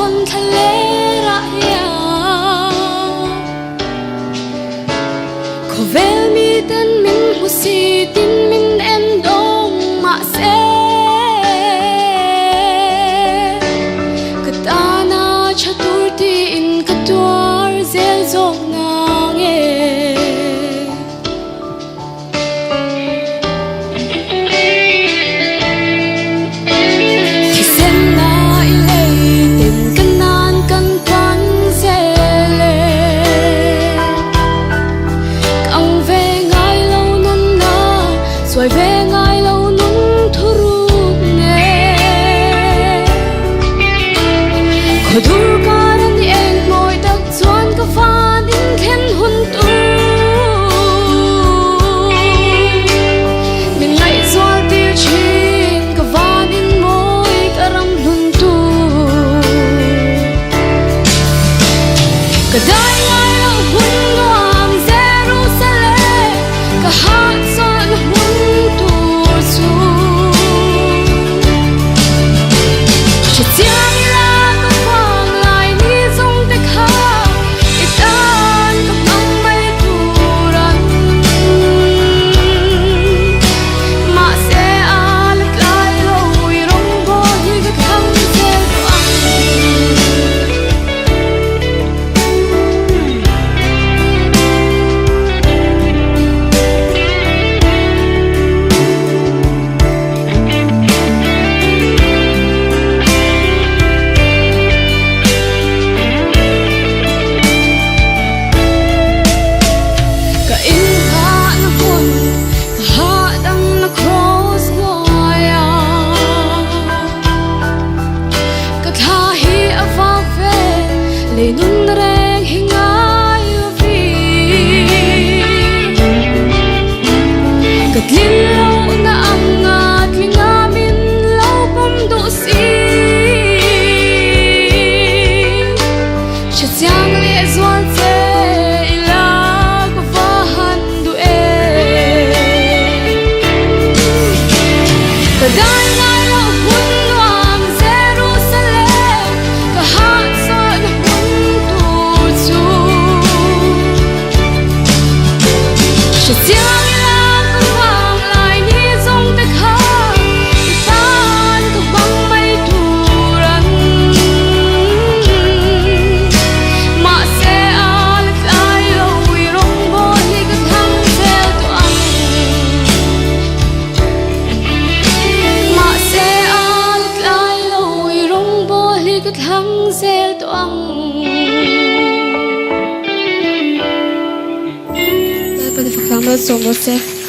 hon thalera ya ko vel mi ten min husi tin min en dong ma se katana chatur ti in katwar zel zong na nge rồi về ngay lâu nung thu rục nè khỏi dur cả đàn đi anh môi đặc chuan cả pha đến khen hun tu mình lại doa tiêu chín cả pha đến môi cả ram hun tu cả đại ngay lâu hun loam Jerusalem cả hát son hun lệ nun reng hingai vi cất liên lâu na am ngạt linga min lâu bom độ si chợt giang lệ doan se ila có va han du e cả đại ngay lâu hun loam Jerusalem cả hát chợt giang lang vang lại như dòng tết khang tan từ băng mây turan mà sẽ alak ai lâu irong bo hi ka thang zel to ang mà sẽ alak ai lâu irong bo hi ka thang zel to ang Pada fakang mo so mo se